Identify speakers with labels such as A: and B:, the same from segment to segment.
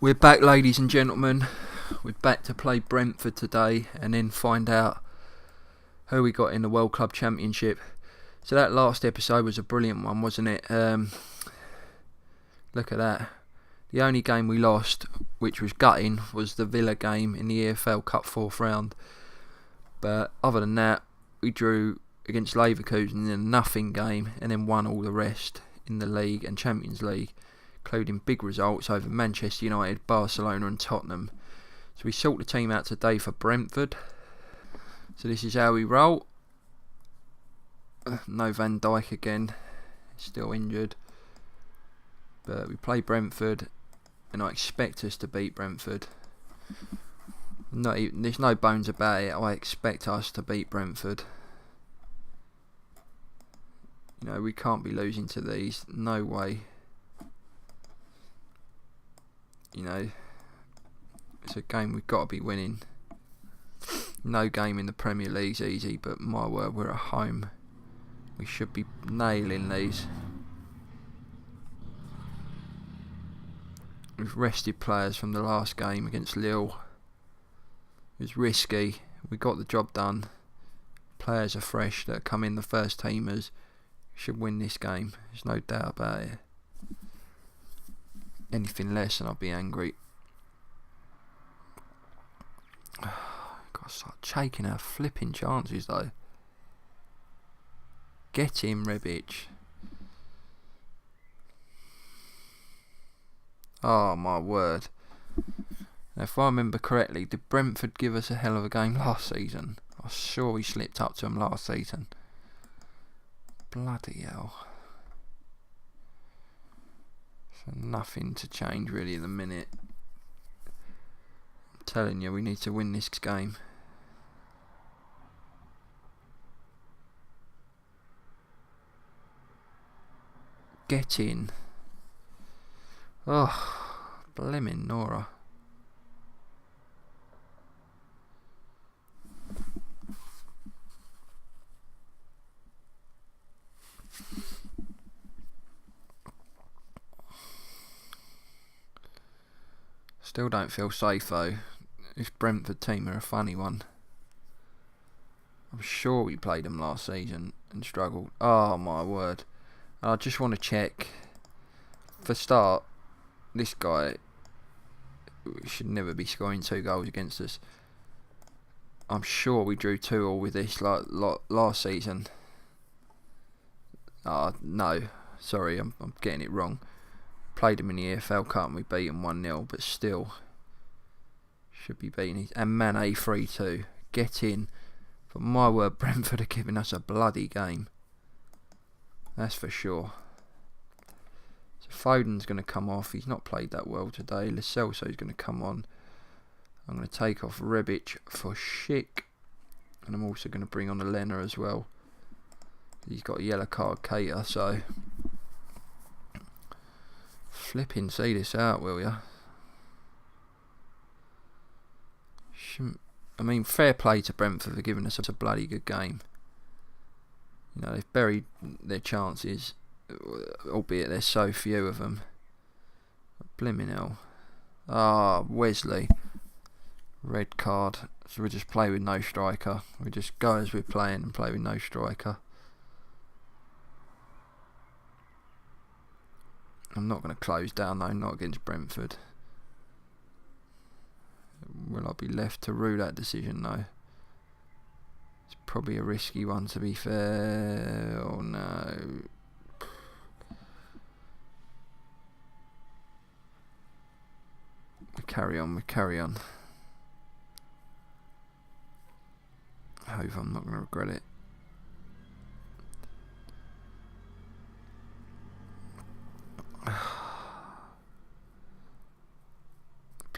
A: We're back, ladies and gentlemen. We're back to play Brentford today and then find out who we got in the World Club Championship. So that last episode was a brilliant one, wasn't it? Look at that. The only game we lost, which was gutting, was the Villa game in the EFL Cup 4th round. But other than that, we drew against Leverkusen in a nothing game and then won all the rest in the league and Champions League, including big results over Manchester United, Barcelona and Tottenham. So we sort the team out today for Brentford. So this is how we roll. No Van Dijk again, still injured. But we play Brentford and I expect us to beat Brentford. There's no bones about it. I expect us to beat Brentford. You know, we can't be losing to these. No way. You know, it's a game we've got to be winning. No game in the Premier League's easy, but my word, we're at home. We should be nailing these. We've rested players from the last game against Lille. It was risky. We got the job done. Players are fresh that come in, the first teamers. Should win this game. There's no doubt about it. Anything less and I'll be angry. Got to start taking our flipping chances though. Get him, Rebic. Oh my word. Now, if I remember correctly, did Brentford give us a hell of a game last season? I'm sure we slipped up to them last season. Bloody hell. So nothing to change really at the minute. I'm telling you, we need to win this game. Get in. Oh, blimmin' Nora. Still don't feel safe though. This Brentford team are a funny one. I'm sure we played them last season and struggled. Oh my word. I just want to check. For start, this guy should never be scoring 2 goals against us. I'm sure we drew 2-2 with this last season. No, sorry, I'm getting it wrong. Played him in the EFL Cup and we beat him 1-0, but still should be beating it. And Mane 3-2. Get in. But my word, Brentford are giving us a bloody game. That's for sure. So Foden's going to come off. He's not played that well today. Lo Celso's going to come on. I'm going to take off Rebic for Schick. And I'm also going to bring on Elena as well. He's got a yellow card, Cater, so... Flipping see this out, will ya? I mean, fair play to Brentford for giving us a bloody good game. You know, they've buried their chances, albeit there's so few of them. Blimmin' hell. Wesley. Red card. So we just play with no striker. We just go as we're playing and play with no striker. I'm not going to close down though, not against Brentford. Will I be left to rue that decision though? It's probably a risky one to be fair. Oh no. We carry on. I hope I'm not going to regret it.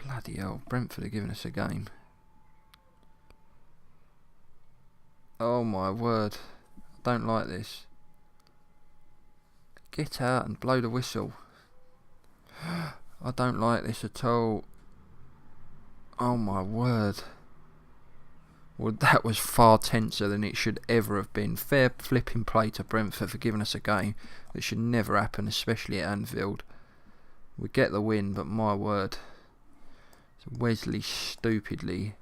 A: Bloody hell, Brentford are giving us a game. Oh my word, I don't like this. Get out and blow the whistle. I don't like this at all. Oh my word. Well, that was far tenser than it should ever have been. Fair flipping play to Brentford for giving us a game that should never happen, especially at Anfield. We get the win, but my word. So Wesley stupidly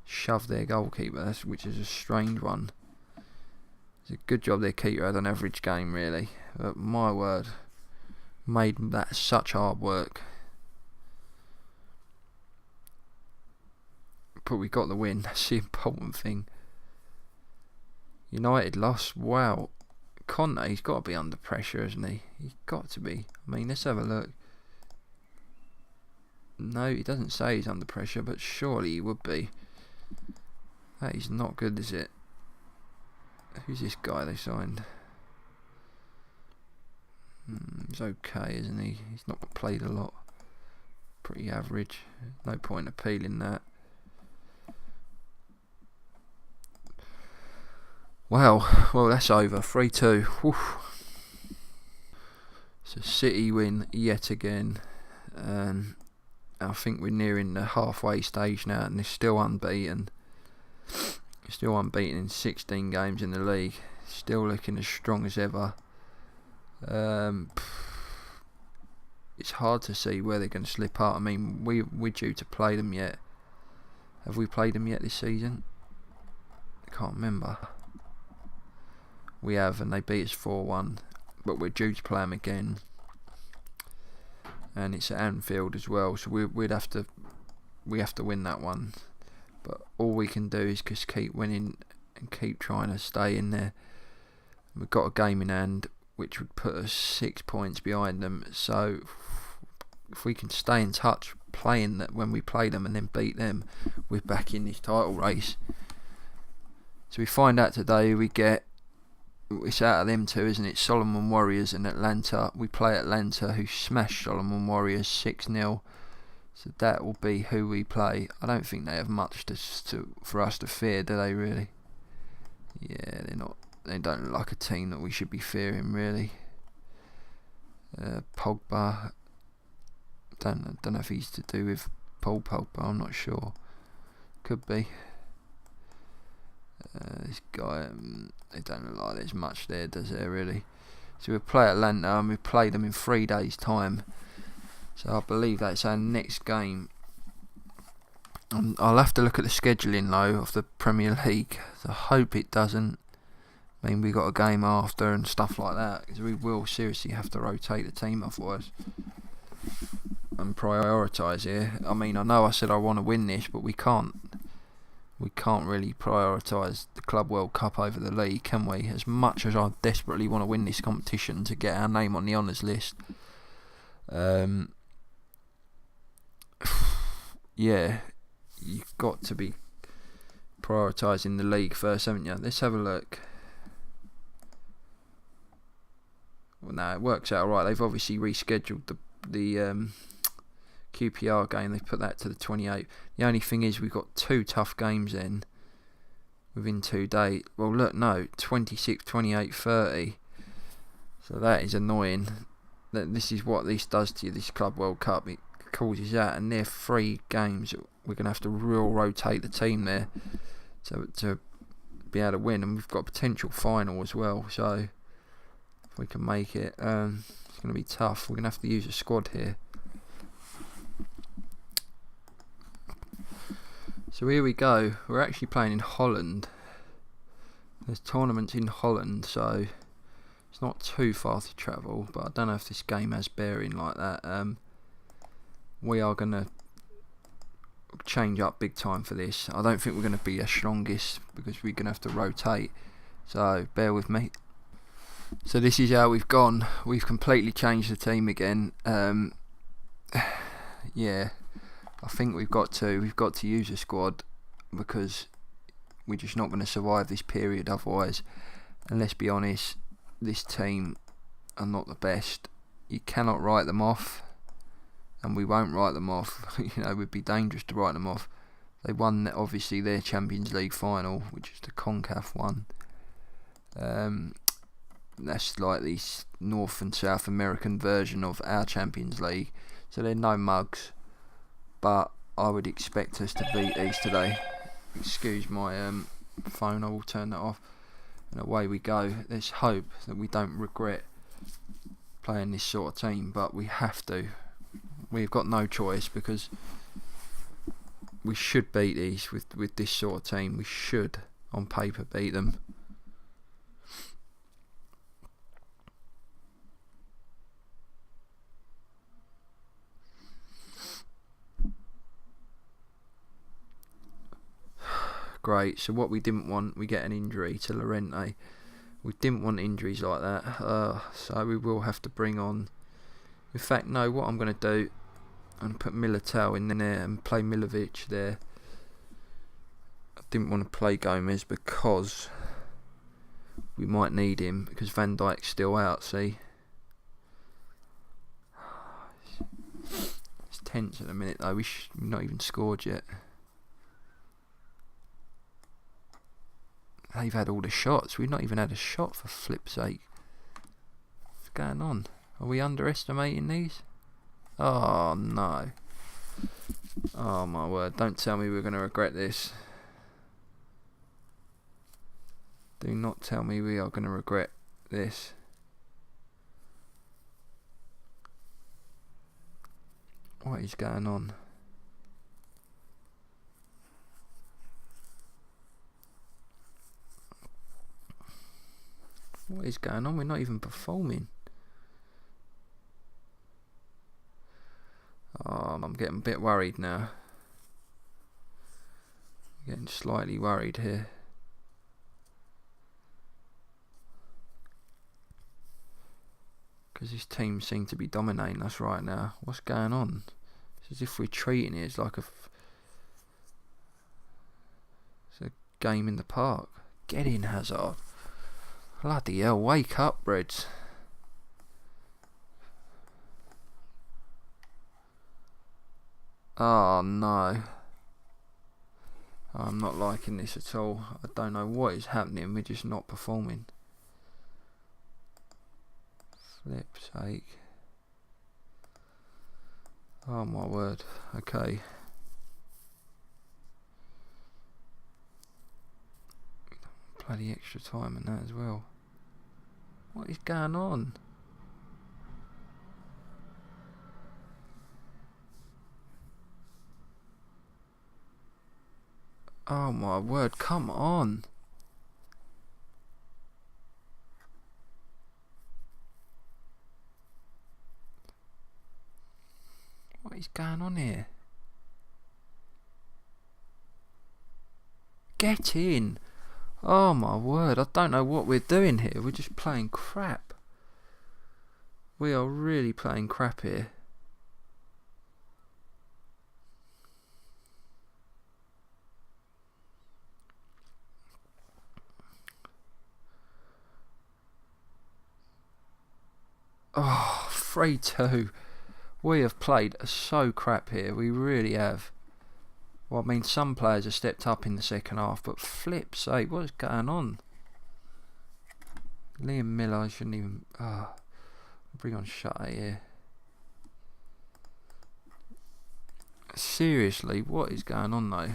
A: shoved their goalkeeper, which is a strange one. It's a good job their keeper had an average game, really. But my word, made that such hard work. But we got the win. That's the important thing. United lost. Wow. Conte, he's got to be under pressure, hasn't he? He's got to be. I mean, let's have a look. No, he doesn't say he's under pressure, but surely he would be. That is not good, is it? Who's this guy they signed? He's okay, isn't he? He's not played a lot. Pretty average. No point appealing that. Wow, well that's over. 3-2. So City win yet again. I think we're nearing the halfway stage now, and they're still unbeaten. Still unbeaten in 16 games in the league. Still looking as strong as ever. It's hard to see where they're going to slip up. I mean, we're due to play them yet. Have we played them yet this season? I can't remember. We have, and they beat us 4-1. But we're due to play them again. And it's at Anfield as well, so we have to win that one. But all we can do is just keep winning and keep trying to stay in there. We've got a game in hand which would put us 6 points behind them. So if we can stay in touch, playing that when we play them and then beat them, we're back in this title race. So we find out today we get. It's out of them two, isn't it? Solomon Warriors and Atlanta. We play Atlanta, who smashed Solomon Warriors 6-0. So that will be who we play. I don't think they have much for us to fear, do they? Really? Yeah, they're not. They don't look like a team that we should be fearing, really. Pogba. Don't know if he's to do with Paul Pogba. I'm not sure. Could be. This guy, they don't look like there's much there, does there really? So we'll play Atlanta, and we play them in 3 days' time. So I believe that's our next game. I'll have to look at the scheduling though of the Premier League. So I hope it doesn't mean we got a game after and stuff like that, because we will seriously have to rotate the team otherwise and prioritise here. I mean, I know I said I want to win this, but we can't. We can't really prioritise the Club World Cup over the league, can we? As much as I desperately want to win this competition to get our name on the honours list. Yeah, you've got to be prioritising the league first, haven't you? Let's have a look. Well, no, it works out alright. They've obviously rescheduled the QPR game. They've put that to the 28th. The only thing is we've got 2 tough games then within 2 days. Well, look, no, 26, 28, 30. So that is annoying. This is what this does to you, this Club World Cup. It causes that, and they're 3 games. We're going to have to rotate the team there to be able to win, and we've got a potential final as well. So if we can make it, it's going to be tough. We're going to have to use a squad here. So here we go. We're actually playing in Holland. There's tournaments in Holland, so it's not too far to travel. But I don't know if this game has bearing like that. We are going to change up big time for this. I don't think we're going to be our strongest because we're going to have to rotate. So bear with me. So this is how we've gone. We've completely changed the team again. Yeah. I think we've got to use a squad, because we're just not going to survive this period otherwise. And let's be honest, this team are not the best. You cannot write them off, and we won't write them off. You know, it would be dangerous to write them off. They won obviously their Champions League final, which is the CONCACAF one. That's like the North and South American version of our Champions League. So they're no mugs. But I would expect us to beat these today. Excuse my phone, I will turn that off. And away we go. Let's hope that we don't regret playing this sort of team, but we have to. We've got no choice, because we should beat these with this sort of team. We should, on paper, beat them. Great, so what we didn't want, we get an injury to Llorente. We didn't want injuries like that, so we will have to bring on... In fact, no, what I'm going to do, I'm going to put Militao in there and play Milovic there. I didn't want to play Gomez because we might need him, because Van Dijk's still out, see? It's tense at the minute though, we've not even scored yet. They've had all the shots. We've not even had a shot, for flip's sake. What's going on? Are we underestimating these? Oh no. Oh my word. Don't tell me we're going to regret this. Do not tell me we are going to regret this. What is going on? What is going on? We're not even performing. Oh, I'm getting a bit worried now. Getting slightly worried here. Because this team seems to be dominating us right now. What's going on? It's as if we're treating it as like it's a game in the park. Get in, Hazard. Bloody hell, wake up, Reds. Oh no. I'm not liking this at all. I don't know what is happening, we're just not performing. Flip's sake. Oh my word. Okay. Bloody extra time and that as well. What is going on? Oh my word, come on. What is going on here? Get in. Oh my word, I don't know what we're doing here. We're just playing crap. We are really playing crap here. Oh, 3-2. We have played so crap here. We really have. Well, I mean, some players have stepped up in the second half, but flip's sake, what is going on? Liam Miller shouldn't even... bring on Shutter here. Seriously, what is going on though?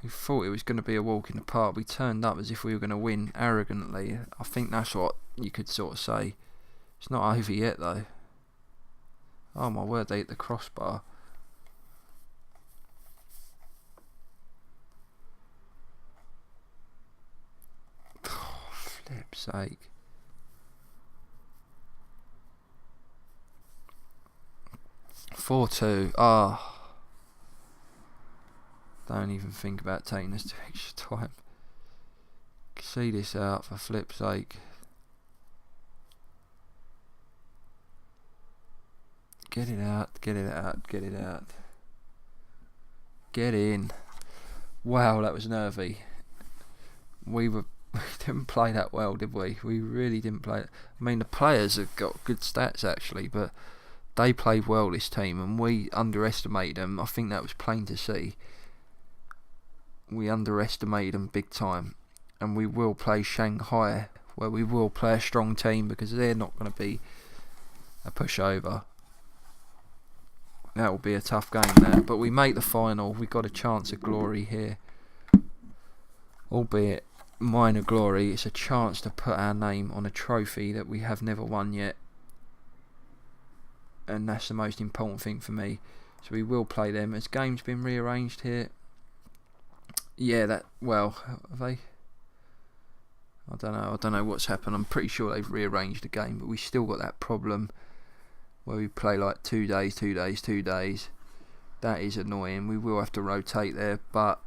A: We thought it was going to be a walk in the park. We turned up as if we were going to win arrogantly. I think that's what you could sort of say. It's not over yet though. Oh my word, they hit the crossbar. Flip's sake. (4-2). Don't even think about taking this to extra time. See this out, for flip's sake. Get it out, get it out, get it out. Get in. Wow, that was nervy. We didn't play that well, did we? We really didn't play it. I mean, the players have got good stats actually, but they played well, this team, and we underestimated them. I think that was plain to see. We underestimated them big time, and we will play Shanghai, where we will play a strong team, because they're not going to be a pushover. That will be a tough game there, but we make the final. We got a chance of glory here, albeit minor glory. It's a chance to put our name on a trophy that we have never won yet, and that's the most important thing for me. So we will play them. Has games been rearranged here? Yeah, have they? I don't know what's happened. I'm pretty sure they've rearranged the game, but we still got that problem where we play like 2 days, 2 days, 2 days. That is annoying. We will have to rotate there, but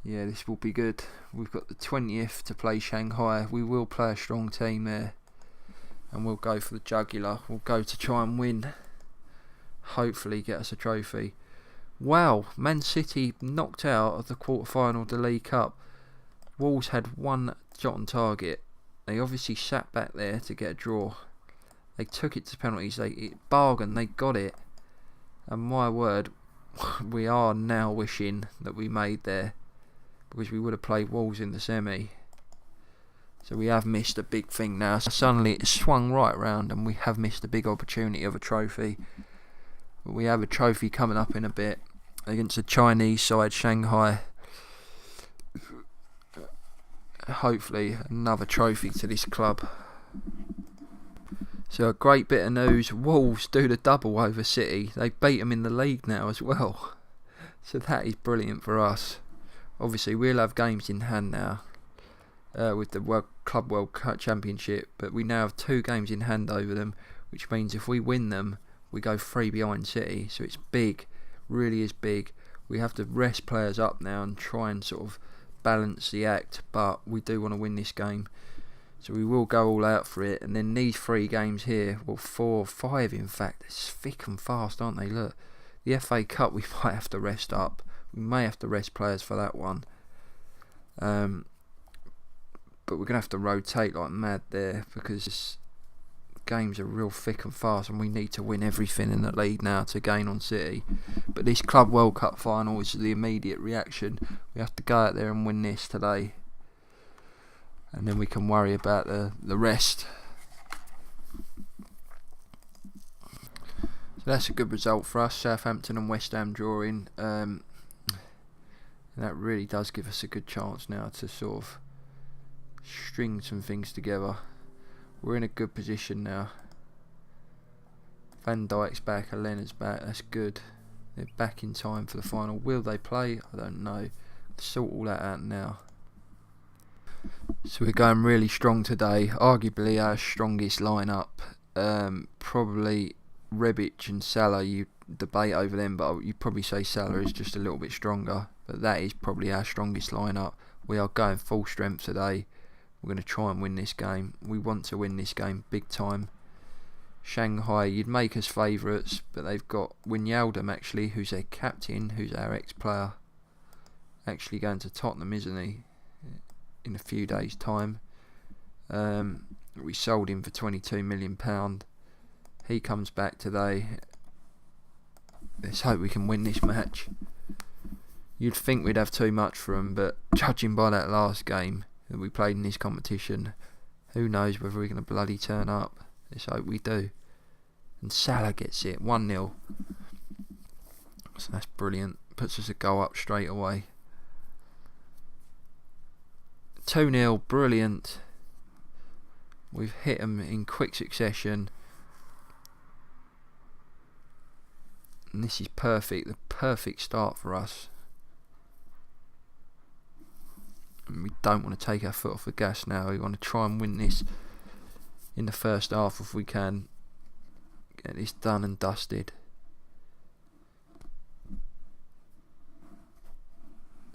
A: yeah, this will be good. We've got the 20th to play Shanghai. We will play a strong team there, and we'll go for the jugular. We'll go to try and win. Hopefully get us a trophy. Wow, Man City knocked out of the quarter-final of the League Cup. Wolves had one shot on target. They obviously sat back there to get a draw. They took it to penalties. They bargained. They got it. And my word, we are now wishing that we made there, because we would have played Wolves in the semi. So we have missed a big thing now. Suddenly it's swung right round and we have missed a big opportunity of a trophy. But we have a trophy coming up in a bit against the Chinese side, Shanghai. Hopefully another trophy to this club. So a great bit of news. Wolves do the double over City. They beat them in the league now as well. So that is brilliant for us. Obviously we'll have games in hand now with the Club World Cup Championship, but we now have 2 games in hand over them, which means if we win them we go 3 behind City. So it's big, really is big. We have to rest players up now and try and sort of balance the act, but we do want to win this game, so we will go all out for it. And then these 3 games here, well 4, 5 in fact, it's thick and fast, aren't they? Look, the FA Cup we might have to rest up. We may have to rest players for that one, but we're going to have to rotate like mad there, because games are real thick and fast and we need to win everything in the league now to gain on City. But this Club World Cup final is the immediate reaction. We have to go out there and win this today, and then we can worry about the rest. So that's a good result for us. Southampton and West Ham drawing. And that really does give us a good chance now to sort of string some things together. We're in a good position now. Van Dijk's back, Alena's back, that's good. They're back in time for the final. Will they play? I don't know. Sort all that out now. So we're going really strong today. Arguably our strongest lineup. Probably Rebic and Salah, you debate over them, but you'd probably say Salah is just a little bit stronger. But that is probably our strongest lineup. We are going full strength today. We're going to try and win this game. We want to win this game big time. Shanghai, you'd make us favourites, but they've got Wijnaldum actually, who's their captain, who's our ex-player, actually going to Tottenham, isn't he, in a few days' time. We sold him for £22 million. He comes back today. Let's hope we can win this match. You'd think we'd have too much for him, but judging by that last game that we played in this competition, who knows whether we're going to bloody turn up. Let's hope we do. And Salah gets it, 1-0. So that's brilliant. Puts us a goal up straight away. 2-0, brilliant. We've hit them in quick succession. And this is perfect, the perfect start for us. And we don't want to take our foot off the gas now. We want to try and win this in the first half if we can. Get this done and dusted.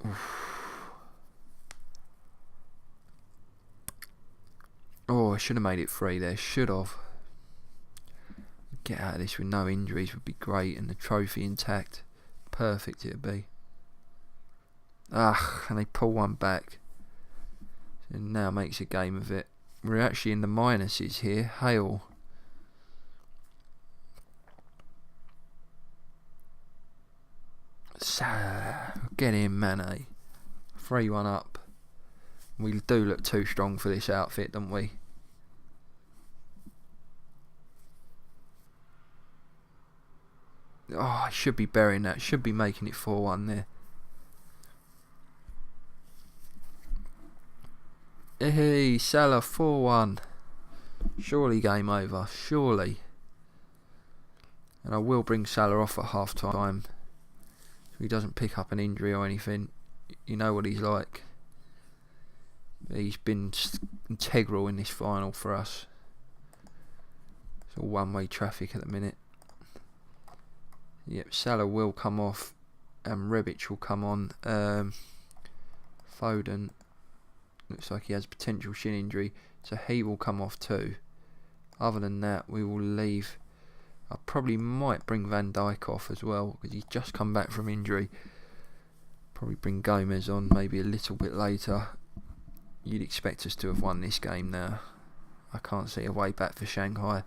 A: Oof. Oh, I should have made it 3 there. Should have. Get out of this with no injuries would be great, and the trophy intact. Perfect it would be. And they pull one back. So now makes a game of it. We're actually in the minuses here. Hale. Get in, Mane. 3-1 up. We do look too strong for this outfit, don't we? Oh, I should be burying that. Should be making it 4-1 there. Hey, Salah 4-1. Surely game over. Surely. And I will bring Salah off at half time so he doesn't pick up an injury or anything. You know what he's like. He's been integral in this final for us. It's all one-way traffic at the minute. Yep, Salah will come off and Rebic will come on. Foden looks like he has potential shin injury, so he will come off too. Other than that, we will leave. I probably might bring Van Dijk off as well because he's just come back from injury. Probably bring Gomez on maybe a little bit later. You'd expect us to have won this game now. I can't see a way back for Shanghai.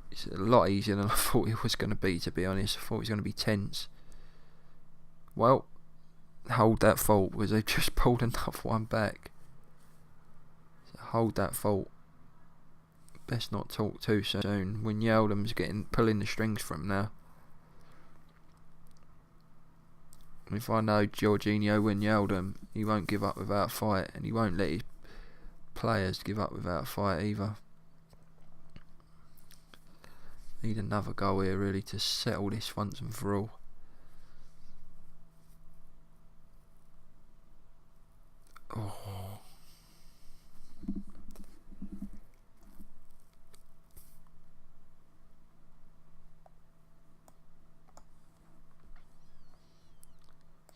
A: It's a lot easier than I thought it was going to be honest. I thought it was going to be tense. Well, hold that fault because they've just pulled another one back. So hold that fault. Best not talk too soon. Wijnaldum's pulling the strings from now. If I know Jorginho Wijnaldum, he won't give up without a fight, and he won't let his players give up without a fight either. Need another goal here really to settle this once and for all. Oh.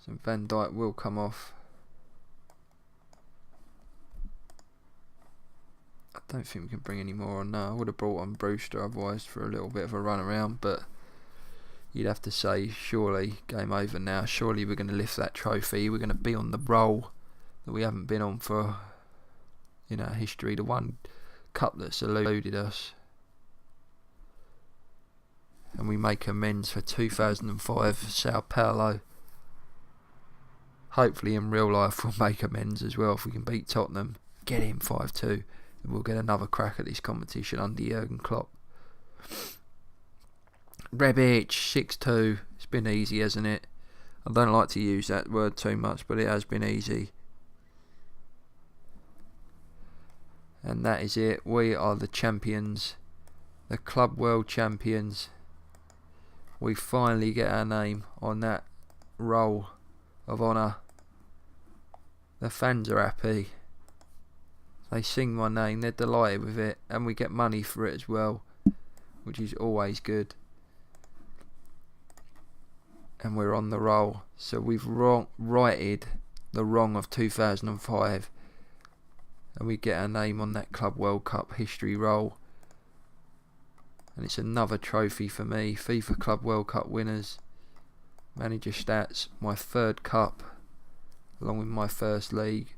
A: So Van Dijk will come off. I don't think we can bring any more on now. I would have brought on Brewster otherwise for a little bit of a run around, but you'd have to say surely game over now. Surely we're going to lift that trophy. We're going to be on the roll that we haven't been on for in our history. The one cup that's eluded us. And we make amends for 2005 Sao Paulo. Hopefully in real life we'll make amends as well if we can beat Tottenham. Get him 5-2. And we'll get another crack at this competition under Jurgen Klopp. Rebic 6-2. It's been easy, hasn't it? I don't like to use that word too much, but it has been easy. And that is it. We are the champions. The Club World Champions. We finally get our name on that roll of honour. The fans are happy. They sing my name, they're delighted with it, and we get money for it as well, which is always good. And we're on the roll. So we've righted the wrong of 2005, and we get our name on that Club World Cup history roll. And it's another trophy for me. FIFA Club World Cup winners. Manager stats, my third cup, along with my first league.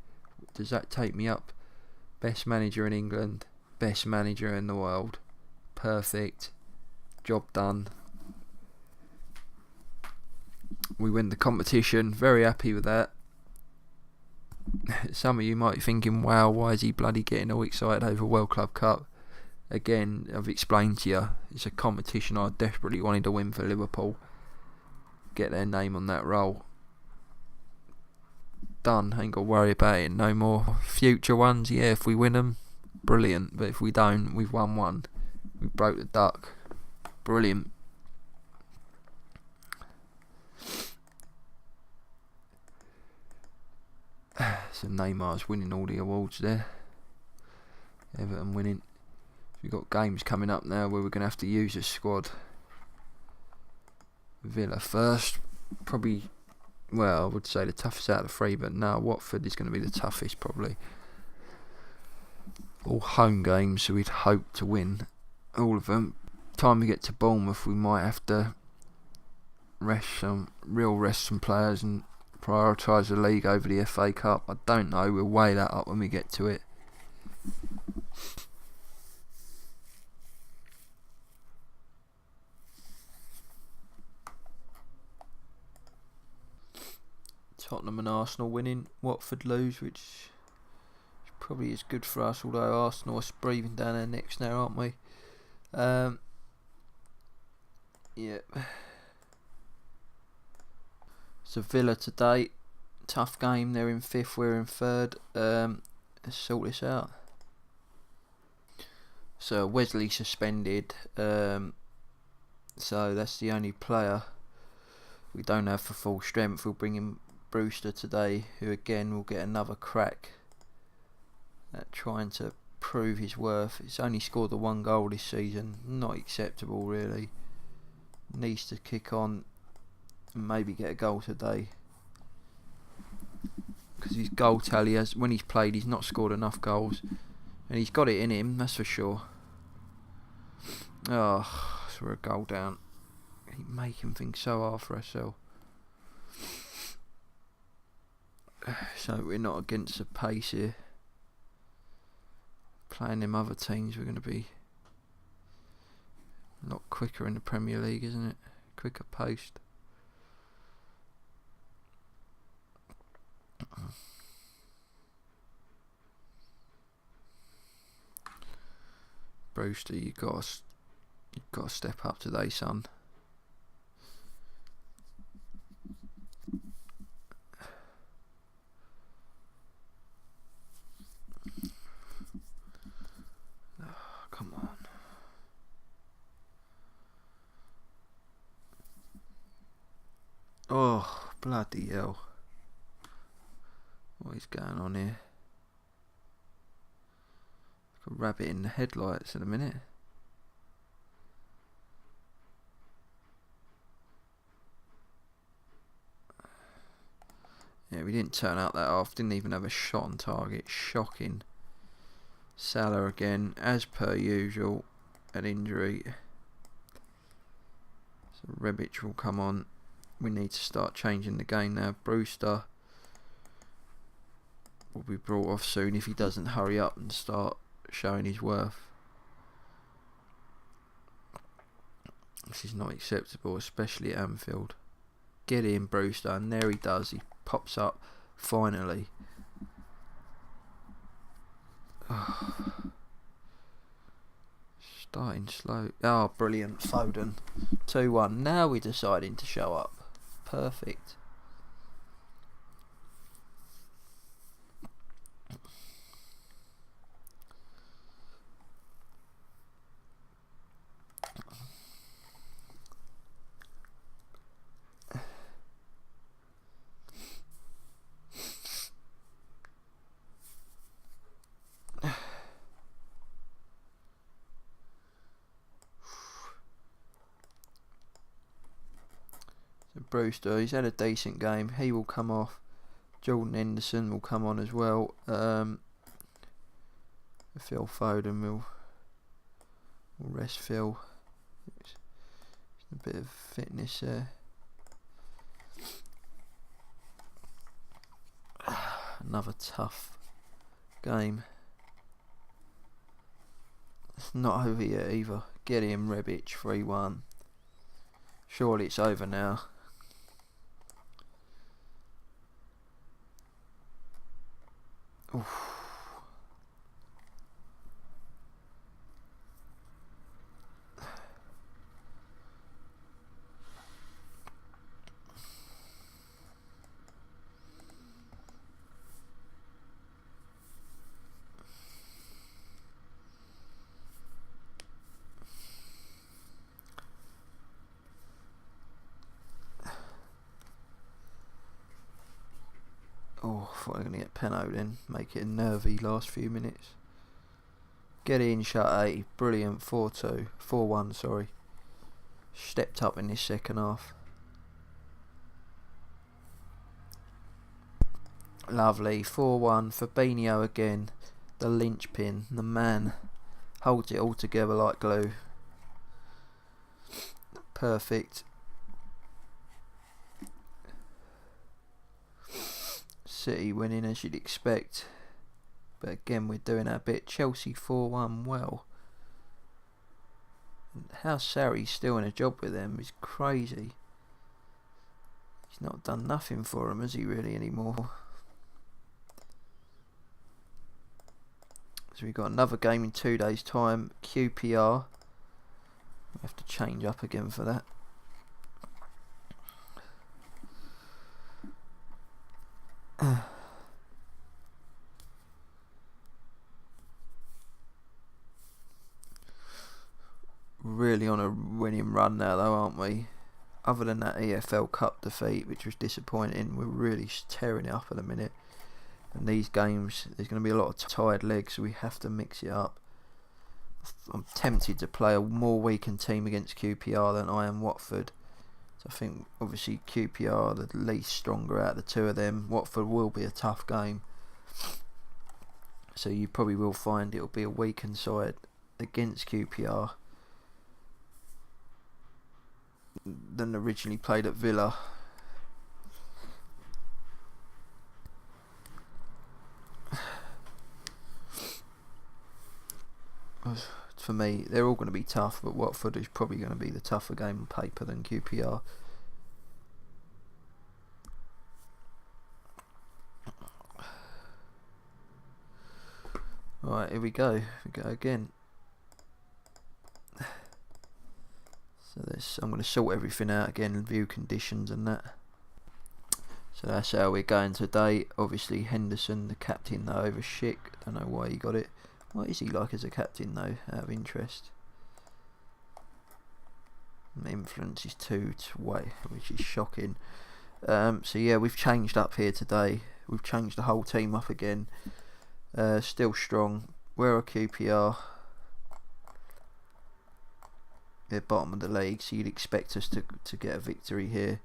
A: Does that take me up? Best manager in England, best manager in the world. Perfect. Job done. We win the competition. Very happy with that. Some of you might be thinking, wow, why is he bloody getting all excited over World Club Cup? Again, I've explained to you, it's a competition I desperately wanted to win for Liverpool. Get their name on that roll. Done, ain't got to worry about it no more. Future ones, yeah, if we win them, brilliant. But if we don't, we've won one. We broke the duck. Brilliant. So Neymar's winning all the awards there. Everton winning. We've got games coming up now where we're going to have to use a squad. Villa first. Probably, well, I would say the toughest out of the three, but no, Watford is going to be the toughest probably. All home games, so we'd hope to win all of them. Time we get to Bournemouth, we might have to rest some players and prioritise the league over the FA Cup. I don't know, we'll weigh that up when we get to it. Tottenham and Arsenal winning, Watford lose, which probably is good for us, although Arsenal are breathing down our necks now, aren't we? Yeah. So Villa today, tough game, they're in 5th, we're in 3rd. Let's sort this out. So Wesley suspended, so that's the only player we don't have for full strength. We'll bring in Brewster today, who again will get another crack at trying to prove his worth. He's only scored the 1 goal this season, not acceptable really. Needs to kick on and maybe get a goal today, because his goal tally has, when he's played, he's not scored enough goals, and he's got it in him, that's for sure. Oh, so we're a goal down. Keep making things so hard for ourselves. So we're not against the pace here. Playing them other teams, we're going to be a lot quicker in the Premier League, isn't it? Quicker paced. Brewster, you've got to step up today, son. Oh, come on. Oh, bloody hell. What is going on here? Like a rabbit in the headlights in a minute. Yeah, we didn't turn out that off. Didn't even have a shot on target. Shocking. Salah again, as per usual, an injury. So Rebic will come on. We need to start changing the game now. Brewster will be brought off soon if he doesn't hurry up and start showing his worth. This is not acceptable, especially at Anfield. Get in, Brewster, and there he does. He pops up finally. Oh. Starting slow. Oh, brilliant. Foden. 2-1. Now we're deciding to show up. Perfect. Brewster, he's had a decent game. He will come off. Jordan Henderson will come on as well. Phil Foden will rest Phil. It's a bit of fitness there. Another tough game. It's not over yet either. Get him, Rebic, 3-1. Surely it's over now. Oof. Oh, I thought I was going to get penalty then. Make it a nervy last few minutes. Get in, shut A. Brilliant. 4-2. 4-1, sorry. Stepped up in this second half. Lovely. 4-1. Fabinho again. The linchpin. The man. Holds it all together like glue. Perfect. City winning as you'd expect, but again we're doing our bit. Chelsea 4-1. Well, how Sarri's still in a job with them is crazy. He's not done nothing for them, has he really, anymore? So we've got another game in 2 days' time. QPR. We have to change up again for that. really on a winning run now, though, aren't we? Other than that EFL Cup defeat, which was disappointing, we're really tearing it up at the minute. And these games, there's going to be a lot of tired legs, so we have to mix it up. I'm tempted to play a more weakened team against QPR than I am Watford. So I think, obviously, QPR are the least stronger out of the two of them. Watford will be a tough game. So you probably will find it'll be a weakened side against QPR than originally played at Villa. For me, they're all going to be tough, but Watford is probably going to be the tougher game on paper than QPR. Alright, here we go. We go again. So I'm going to sort everything out again and view conditions and that. So that's how we're going today. Obviously Henderson, the captain, though, over Schick. Don't know why he got it. What is he like as a captain, though, out of interest? The influence is 2 to way, which is shocking. So yeah, we've changed up here today. We've changed the whole team up again. Still strong. Where are QPR? They're bottom of the league, so you'd expect us to get a victory here.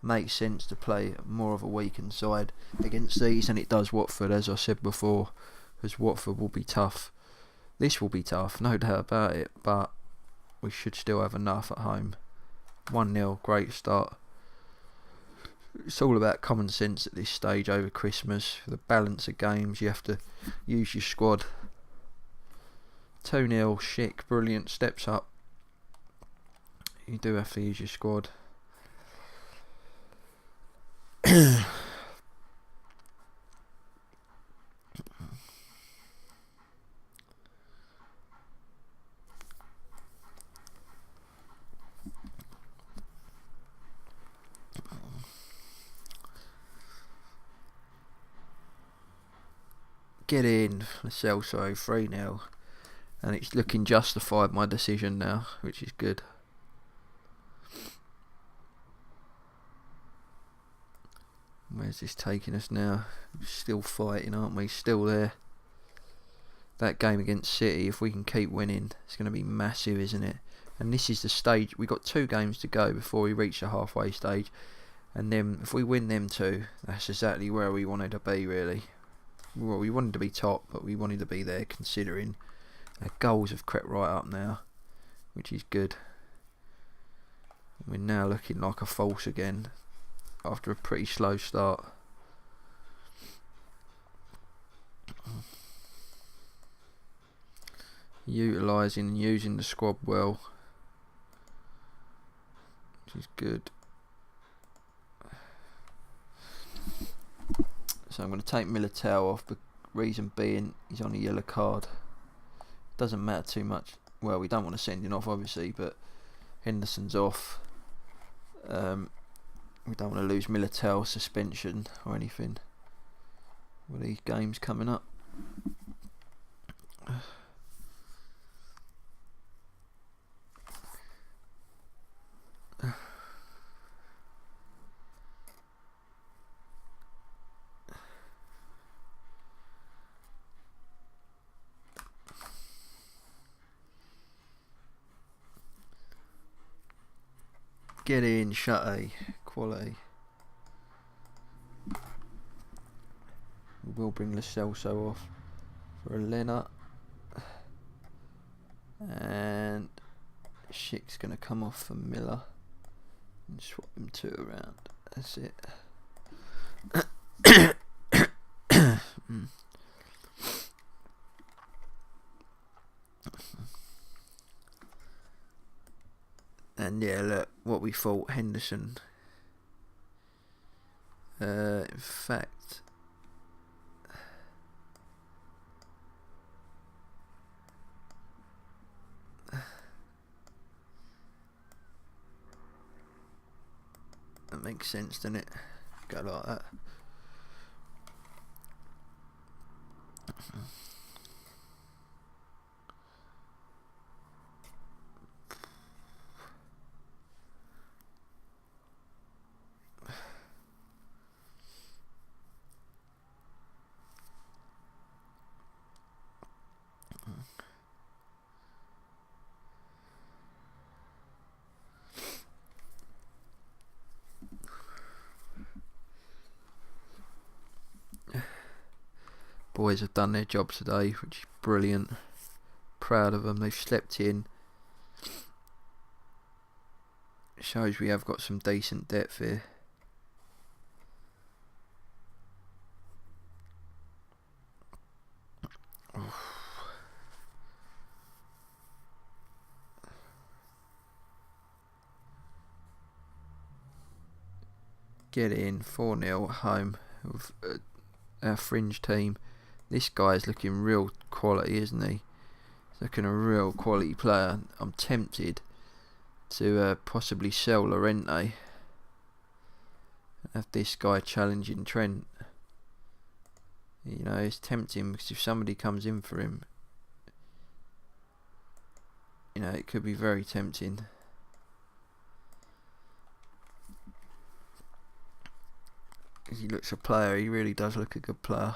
A: Makes sense to play more of a weakened side against these, and it does Watford, as I said before, because Watford will be tough. This will be tough, no doubt about it, but we should still have enough at home. 1-0, great start. It's all about common sense at this stage over Christmas. For the balance of games, you have to use your squad. 2-0, Schick, brilliant, steps up. You do have to use your squad. Get in, Celso, 3-0. And it's looking justified, my decision now, which is good. Where's this taking us now? Still fighting, aren't we? Still there. That game against City, if we can keep winning, it's going to be massive, isn't it? And this is the stage. We've got 2 games to go before we reach the halfway stage. And then if we win them 2, that's exactly where we wanted to be, really. Well, we wanted to be top, but we wanted to be there, considering our goals have crept right up now, which is good. We're now looking like a false again after a pretty slow start. Utilising and using the squad well, which is good. So I'm going to take Militao off, the reason being he's on a yellow card. Doesn't matter too much. Well, we don't want to send him off, obviously, but Henderson's off. We don't want to lose Militao suspension or anything with these games coming up. Get in, Shutty. Quality. We will bring Lo Celso off for a Lena. And Schick's going to come off for Miller. And swap them 2 around. That's it. And yeah, look, what we thought, Henderson. In fact, that makes sense, doesn't it? Go like that. Boys have done their job today, which is brilliant. Proud of them. They've slept in. Shows we have got some decent depth here. Get in 4-0 at home with our fringe team. This guy's looking real quality, isn't he? He's looking a real quality player. I'm tempted to possibly sell Llorente and have this guy challenging Trent. You know, it's tempting because if somebody comes in for him, you know, it could be very tempting. Because he looks a player, he really does look a good player.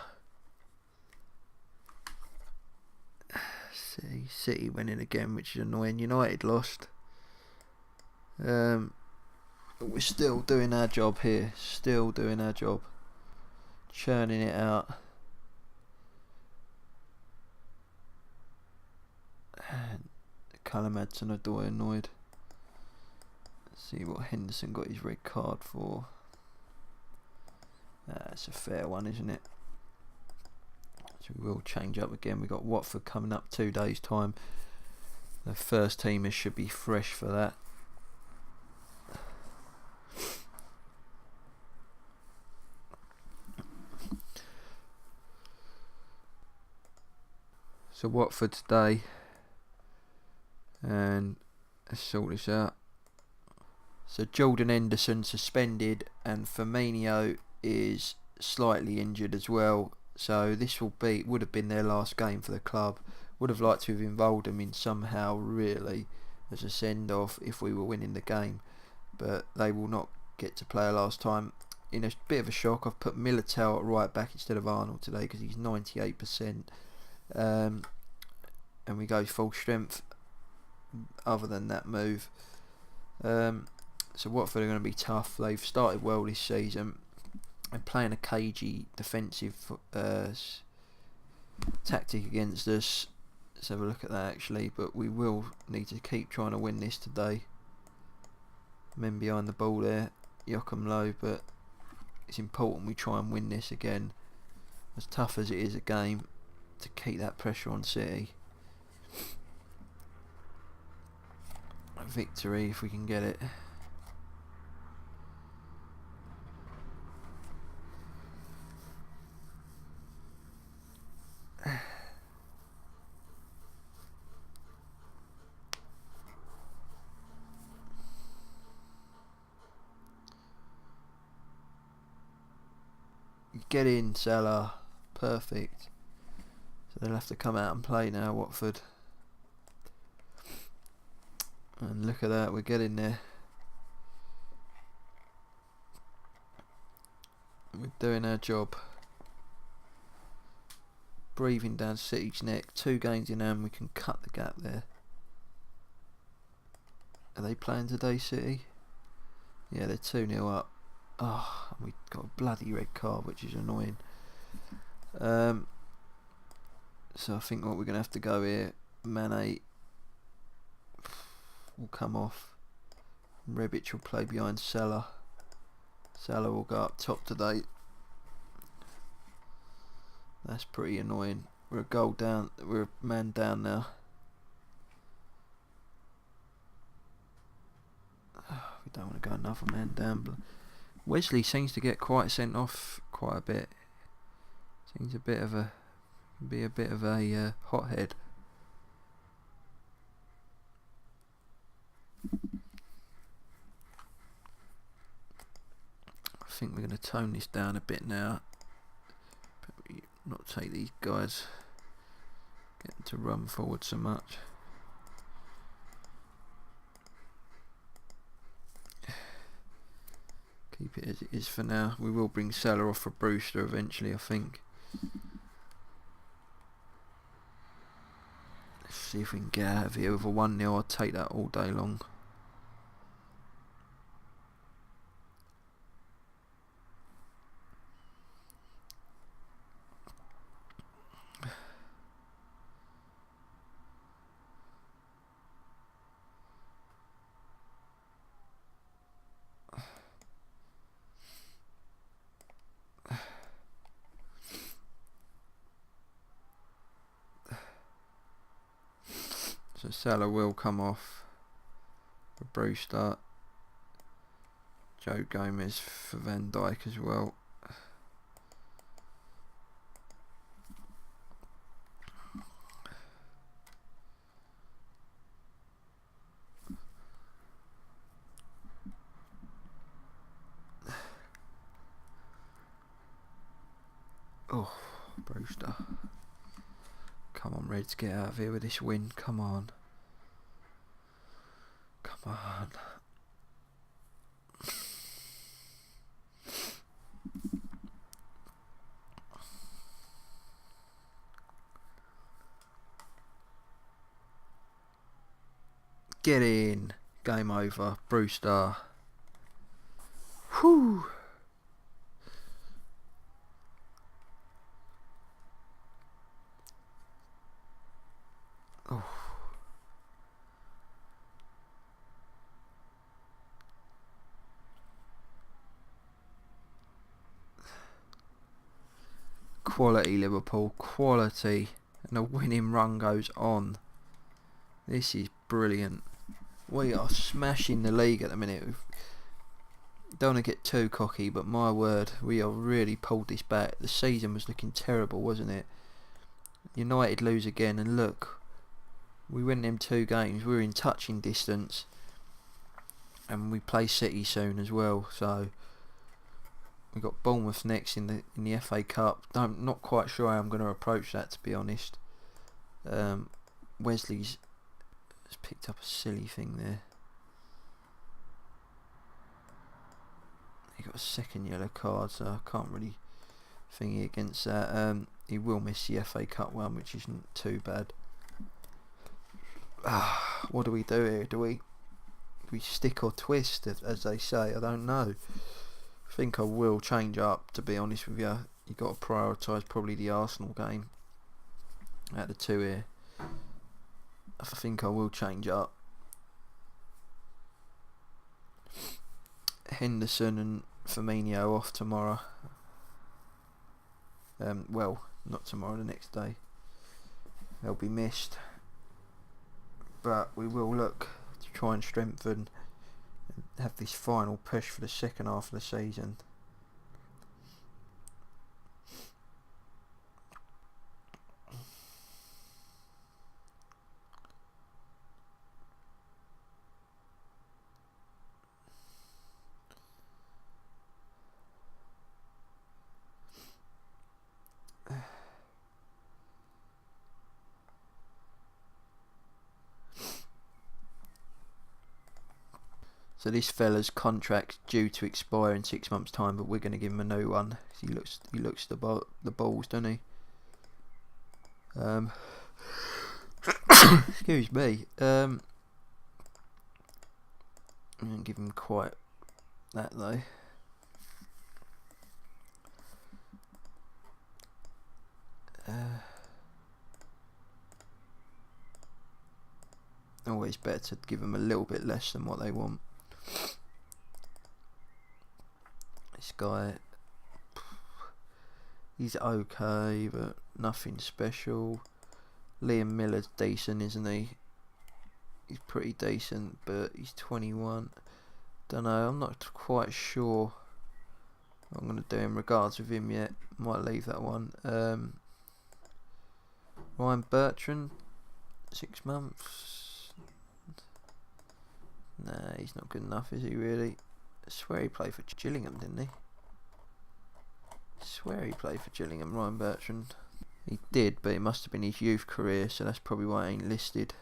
A: City went in again, which is annoying. United lost. But we're still doing our job here. Still doing our job. Churning it out. And Callum Hudson-Odoi annoyed. Let's see what Henderson got his red card for. That's a fair one, isn't it? So we will change up again. We've got Watford coming up 2 days' time. The first teamers should be fresh for that. So Watford today. And let's sort this out. So Jordan Henderson suspended and Firmino is slightly injured as well. So this would have been their last game for the club. Would have liked to have involved them in somehow really as a send off if we were winning the game. But they will not get to play a last time. In a bit of a shock, I've put Militao at right back instead of Arnold today because he's 98%. And we go full strength other than that move. So Watford are going to be tough. They've started well this season. They're playing a cagey defensive tactic against us. Let's have a look at that actually, but we will need to keep trying to win this today. Men behind the ball there, Joachim Low, but it's important we try and win this again. As tough as it is a game, to keep that pressure on City. A victory if we can get it. Get in, Salah. Perfect. So they'll have to come out and play now, Watford. And look at that, we're getting there. We're doing our job. Breathing down City's neck. 2 games in hand, we can cut the gap there. Are they playing today, City? Yeah, they're 2-0 up. Oh, we got a bloody red card, which is annoying. So I think what we're going to have to go here, Mane will come off. Rebic will play behind Salah. Salah will go up top today. That's pretty annoying. We're a goal down. We're a man down now. We don't want to go another man down. Wesley seems to get quite sent off quite a bit. Seems a bit of a hothead. I think we're going to tone this down a bit now. Probably not take these guys, get them to run forward so much. Keep it as it is for now. We will bring Salah off for Brewster eventually, I think. Let's see if we can get out of here with a 1-0. I'll take that all day long. So Salah will come off for Brewster. Joe Gomez for Van Dijk as well. Oh, Brewster. Come on, Reds, get out of here with this win. Come on. Come on. Get in. Game over. Brewster. Whew. Oh. Quality Liverpool, quality, and the winning run goes on. This is brilliant. We are smashing the league at the minute. Don't want to get too cocky, but my word, we have really pulled this back. The season was looking terrible, wasn't it? United lose again, and look, we win them 2 games. We're in touching distance, and we play City soon as well. So we've got Bournemouth next in the FA Cup. I'm not quite sure how I'm going to approach that, to be honest. Wesley's has picked up a silly thing there. He got a second yellow card, so I can't really thingy against that. He will miss the FA Cup one, which isn't too bad. What do we do here? Do we stick or twist, as they say? I don't know. I think I will change up, to be honest with you. You've got to prioritise probably the Arsenal game out of the 2 here. I think I will change up. Henderson and Firmino off tomorrow. Well, not tomorrow, the next day. They'll be missed. But we will look to try and strengthen and have this final push for the second half of the season. So this fella's contract's due to expire in 6 months' time, but we're going to give him a new one. He looks the balls, doesn't he? Excuse me. I'm going to give him quite that though. Always better to give them a little bit less than what they want. This guy, he's okay, but nothing special. Liam Miller's decent, isn't he? He's pretty decent, but he's 21. Don't know, I'm not quite sure what I'm going to do in regards with him yet. Might leave that one. Ryan Bertrand, 6 months. Nah, he's not good enough, is he really? I swear he played for Gillingham, didn't he? I swear he played for Gillingham, Ryan Bertrand. He did, but it must have been his youth career, so that's probably why he ain't listed.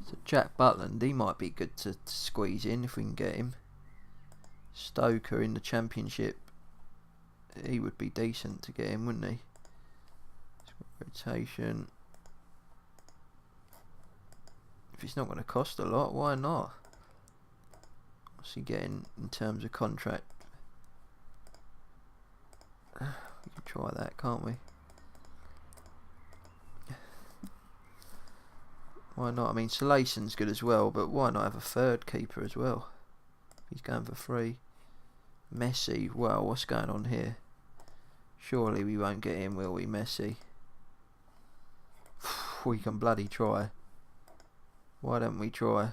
A: So Jack Butland, he might be good to squeeze in if we can get him. Stoker in the Championship, he would be decent to get him, wouldn't he? Rotation. If it's not going to cost a lot, why not? What's he getting in terms of contract? We can try that, can't we? Why not? I mean, Salayson's good as well, but why not have a third keeper as well? He's going for free. Messi, well, what's going on here? Surely we won't get him, will we, Messi? We can bloody try. Why don't we try?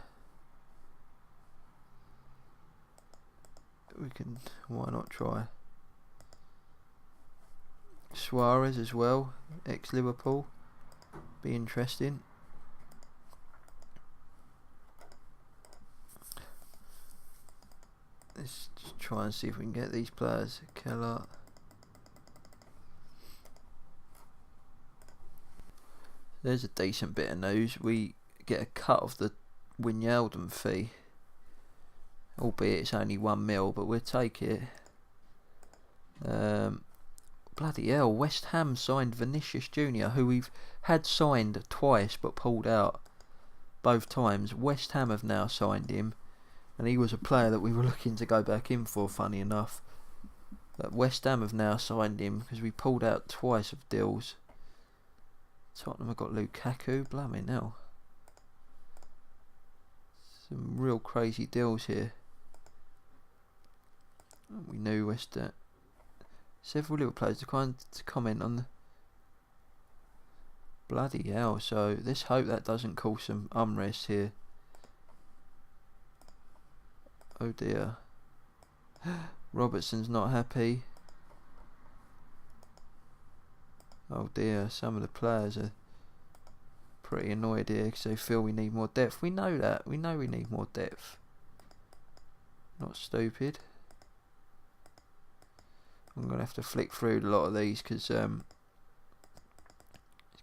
A: Why not try? Suarez as well, ex-Liverpool. Be interesting. Let's just try and see if we can get these players. Keller. There's a decent bit of news. We get a cut of the Wijnaldum fee. Albeit it's only £1 million, but we'll take it. Bloody hell, West Ham signed Vinicius Jr., who we've had signed twice but pulled out both times. West Ham have now signed him, and he was a player that we were looking to go back in for, funny enough. But West Ham have now signed him because we pulled out twice of deals. Tottenham have got Lukaku, blimey hell. Some real crazy deals here. We knew West Ham. Several little players to comment on the bloody hell. So let's hope that doesn't cause some unrest here. Oh dear. Robertson's not happy. Oh dear, some of the players are pretty annoyed here because they feel we need more depth. We know that. We know we need more depth. Not stupid. I'm going to have to flick through a lot of these because it's going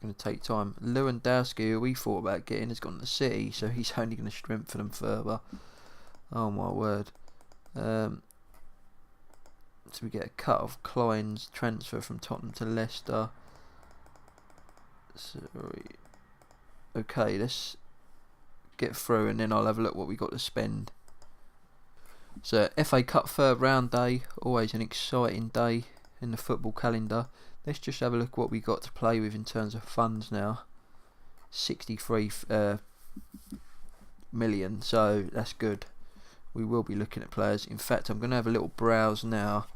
A: to take time. Lewandowski, who we thought about getting, has gone to City, so he's only going to strengthen them further. Oh my word. So we get a cut of Klein's transfer from Tottenham to Leicester. Sorry. Okay, let's get through and then I'll have a look what we got to spend. So FA Cup third round day, always an exciting day in the football calendar. Let's just have a look what we got to play with in terms of funds now. 63 million, so that's good. We will be looking at players. In fact, I'm going to have a little browse now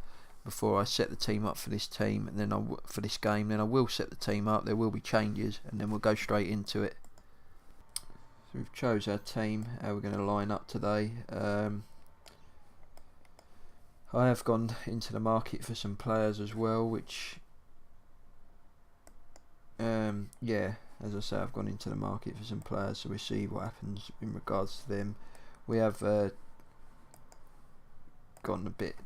A: before I set the team up for this team, and then for this game. Then I will set the team up. There will be changes, and then we'll go straight into it. So we've chose our team. How we're going to line up today. I have gone into the market for some players as well, which yeah, as I say, I've gone into the market for some players, so we'll see what happens in regards to them. We have gone a bit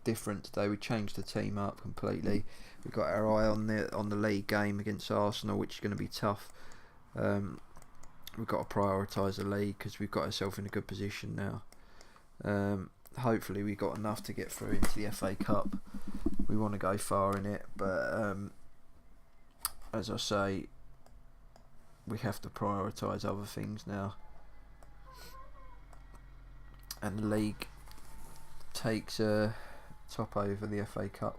A: different today. We changed the team up completely. We've got our eye on the league game against Arsenal, which is going to be tough. We've got to prioritise the league because we've got ourselves in a good position now. Hopefully we got enough to get through into the FA Cup. We want to go far in it, but as I say, we have to prioritise other things now. And the league takes top over the FA Cup.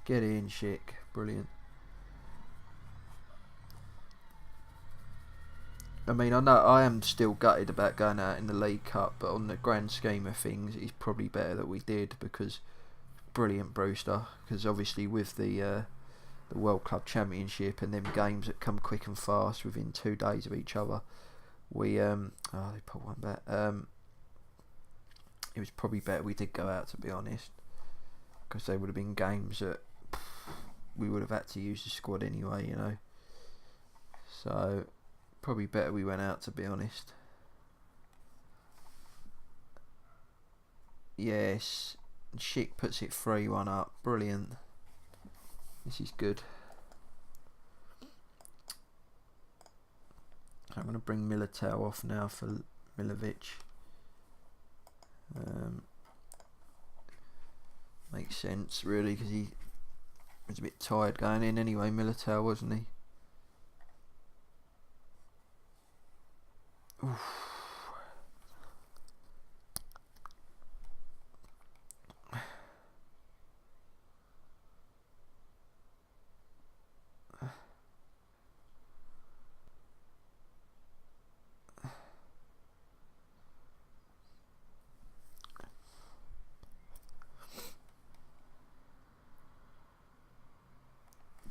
A: Get in, Schick. Brilliant. I mean, I know I am still gutted about going out in the League Cup, but on the grand scheme of things, it's probably better that we did, because brilliant Brewster. Because obviously with the World Club Championship and them games that come quick and fast within 2 days of each other, we they put one back. It was probably better we did go out, to be honest, because they would have been games that we would have had to use the squad anyway, you know. So probably better we went out, to be honest. Yes, Schick puts it 3-1 up. Brilliant. This is good. I'm going to bring Militao off now for Milovic. Makes sense, really, because he was a bit tired going in anyway, Militao, wasn't he? Oof.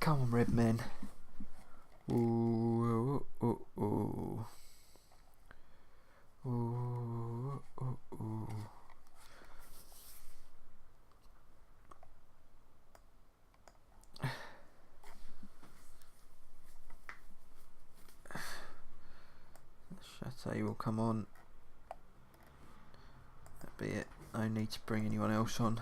A: Come on, red men. Ooh, ooh, ooh, ooh. Ooh, ooh, ooh. Chateau will come on. That'll be it. No need to bring anyone else on.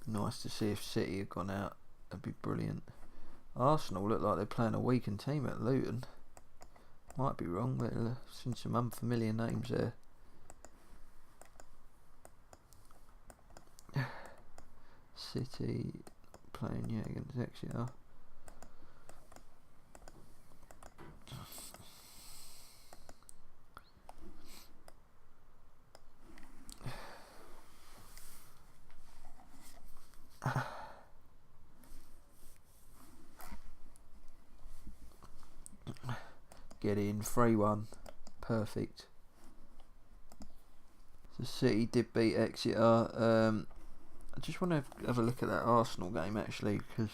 A: Nice to see if City had gone out. That'd be brilliant. Arsenal look like they're playing a weakened team at Luton. Might be wrong, but I've seen some unfamiliar names there. City playing against Exeter. Get in, 3-1. Perfect. So City did beat Exeter. I just want to have a look at that Arsenal game actually, because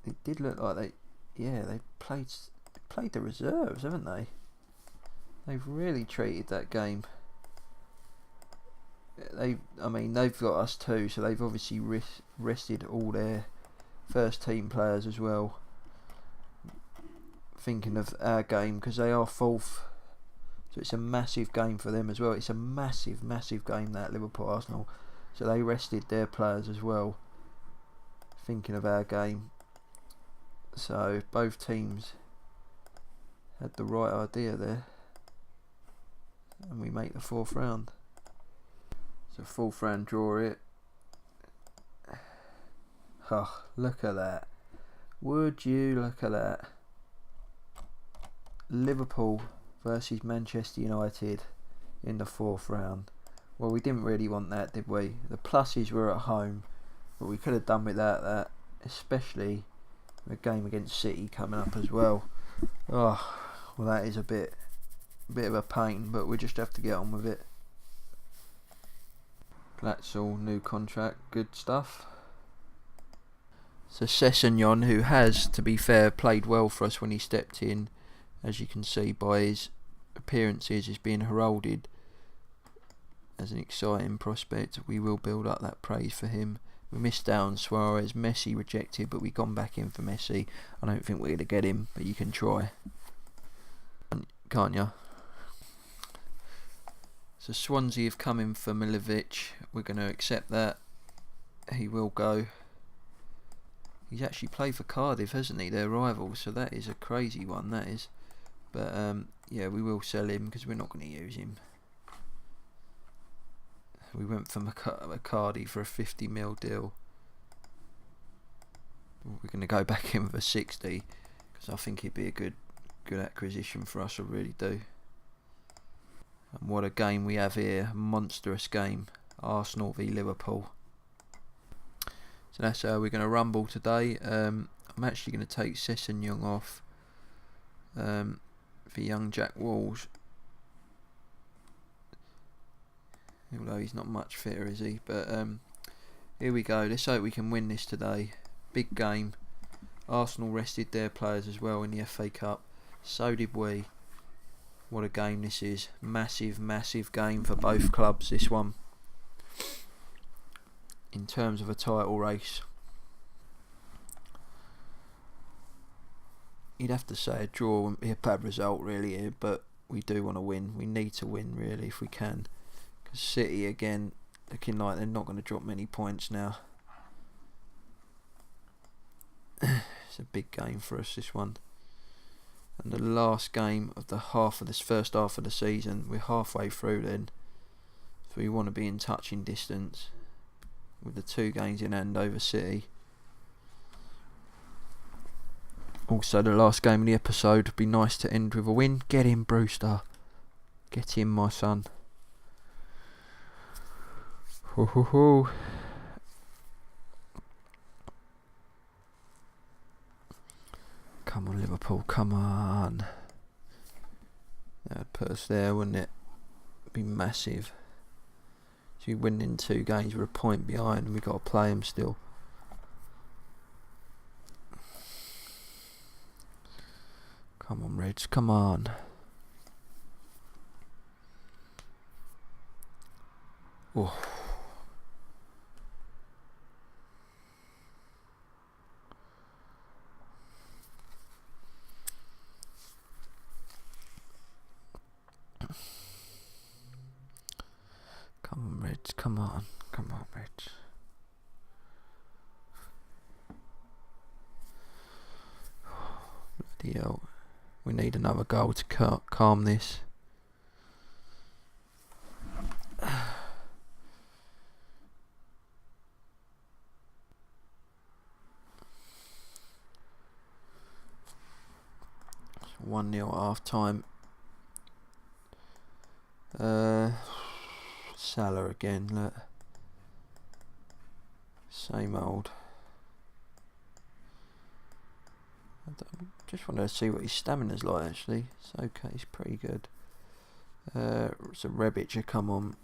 A: it did look like they played the reserves, haven't they? They've really treated that game. They've got us too, so they've obviously rested all their first team players as well. Thinking of our game, because they are fourth, so it's a massive game for them as well. It's a massive game, that Liverpool Arsenal, so they rested their players as well, thinking of our game. So both teams had the right idea there, and we make the fourth round. So fourth round draw it. Oh, look at that. Would you look at that? Liverpool versus Manchester United in the fourth round. Well, we didn't really want that, did we? The pluses were at home, but we could have done without that, especially the game against City coming up as well. Oh, well, that is a bit of a pain, but we just have to get on with it. That's all new contract, good stuff. So Sessegnon, who has, to be fair, played well for us when he stepped in, as you can see by his appearances, is being heralded as an exciting prospect. We will build up that praise for him. We missed out on Suarez, Messi rejected, but we've gone back in for Messi. I don't think we're going to get him, but you can try, can't you? So Swansea have come in for Milivojevic. We're going to accept that. He will go. He's actually played for Cardiff, hasn't he? Their rivals, so that is a crazy one, that is. But yeah, we will sell him because we're not going to use him. We went for McCarty for a 50 mil deal. We're going to go back in for 60 because I think he'd be a good acquisition for us. I really do. And what a game we have here! A monstrous game. Arsenal v Liverpool. So that's how we're going to rumble today. I'm actually going to take Sessegnon off for young Jack Walls. Although he's not much fitter, is he? But here we go. Let's hope we can win this today. Big game. Arsenal rested their players as well in the FA Cup. So did we. What a game this is. Massive game for both clubs, this one. In terms of a title race. You'd have to say a draw wouldn't be a bad result really here, but we do want to win. We need to win really if we can. Because City again, looking like they're not going to drop many points now. It's a big game for us, this one. And the last game of the first half of the season. We're halfway through then, so we want to be in touching distance with the 2 games in hand over City. Also, the last game of the episode would be nice to end with a win. Get in, Brewster. Get in, my son. Ho ho ho. Come on, Liverpool, come on. That'd put us there, wouldn't it? Be massive. So we win in 2 games, we're a point behind, and we got to play them still. Come on, Reds, come on. Oh. Come on, Reds, come on. Come on, Reds. Bloody hell. We need another goal to calm this. It's 1-0 at half time. Salah again, look. Same old. Just wanted to see what his stamina's like actually. It's okay, he's pretty good. So Rebic will come on.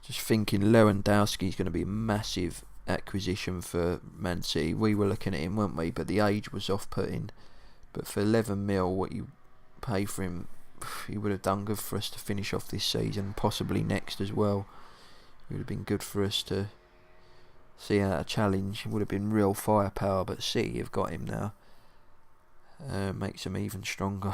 A: Just thinking Lewandowski's going to be a massive acquisition for Man City. We were looking at him, weren't we? But the age was off-putting. But for 11 mil, what you pay for him, he would have done good for us to finish off this season, possibly next as well. It would have been good for us to see out a challenge. It would have been real firepower, but City have got him now. Makes them even stronger.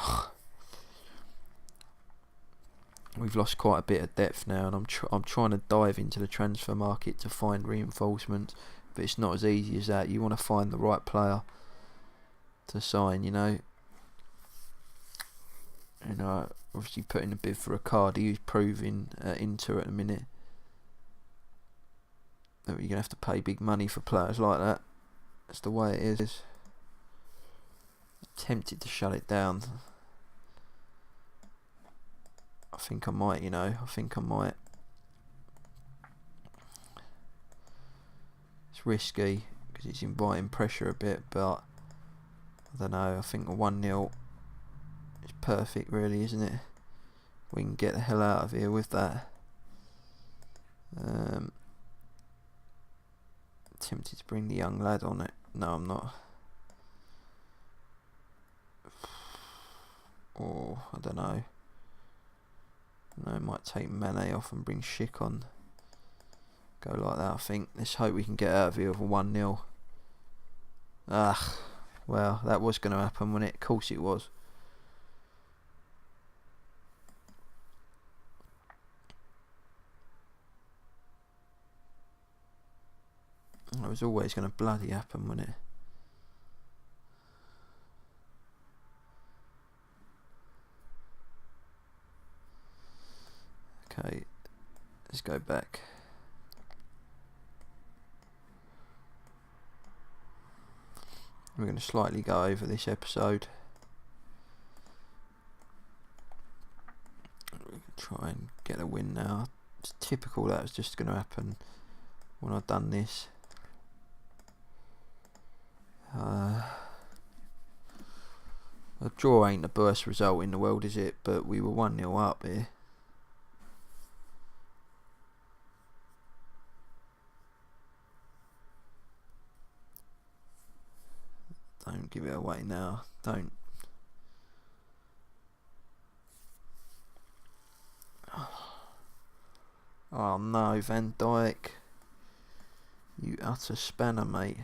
A: We've lost quite a bit of depth now, and I'm trying to dive into the transfer market to find reinforcements, but it's not as easy as that. You want to find the right player to sign, you know. And obviously putting a bid for Icardi, who's proving Inter at the minute that you're going to have to pay big money for players like that. That's the way it is. I'm tempted to shut it down. I think I might, you know. I think I might. It's risky because it's inviting pressure a bit, but I don't know. I think a 1-0 is perfect, really, isn't it? We can get the hell out of here with that. Tempted to bring the young lad on it. No, I'm not. Or I don't know. No, I might take Mane off and bring Schick on. Go like that, I think. Let's hope we can get out of here with a 1-0. Well, that was going to happen, wasn't it? Of course it was. It was always going to bloody happen, wasn't it? Okay, let's go back. We're going to slightly go over this episode. We're going to try and get a win now. It's typical that was just going to happen when I've done this. A draw ain't the worst result in the world, is it? But we were 1-0 up here. Don't give it away now. Don't. Oh no, Van Dijk. You utter spanner, mate.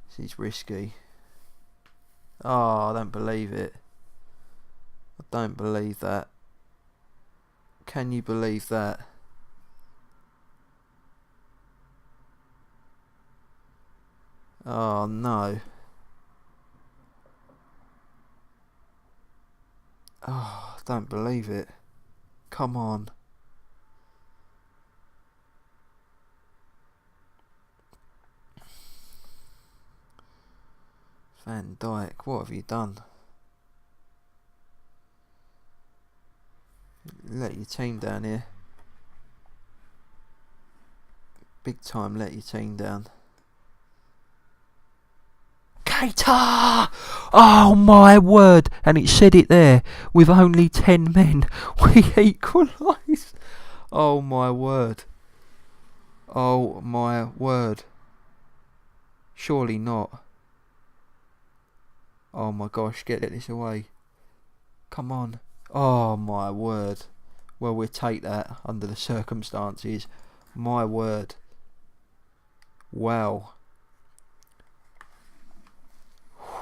A: This is risky. Oh, I don't believe it. I don't believe that. Can you believe that? Oh no. Oh, I don't believe it. Come on. Van Dijk, what have you done? Let your team down here. Big time let your team down. Keita! Oh my word! And it said it there. With only 10 men, we equalised. Oh my word. Oh my word. Surely not. Oh my gosh, get this away. Come on. Oh my word. Well, we'll take that under the circumstances. My word. Wow.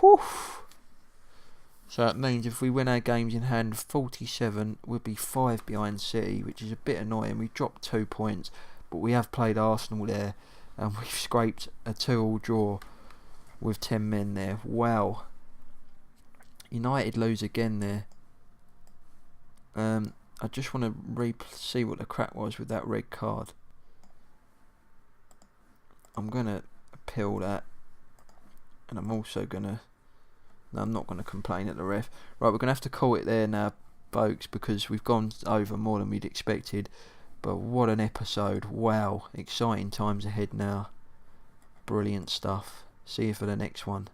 A: Whew. So that means if we win our games in hand 47, we'll be 5 behind City, which is a bit annoying. We dropped 2 points, but we have played Arsenal there, and we've scraped a 2-2 draw with 10 men there. Wow. United lose again there. I just want to see what the crack was with that red card. I'm going to appeal that. And I'm also going to... No, I'm not going to complain at the ref. Right, we're going to have to call it there now, folks, because we've gone over more than we'd expected. But what an episode. Wow. Exciting times ahead now. Brilliant stuff. See you for the next one.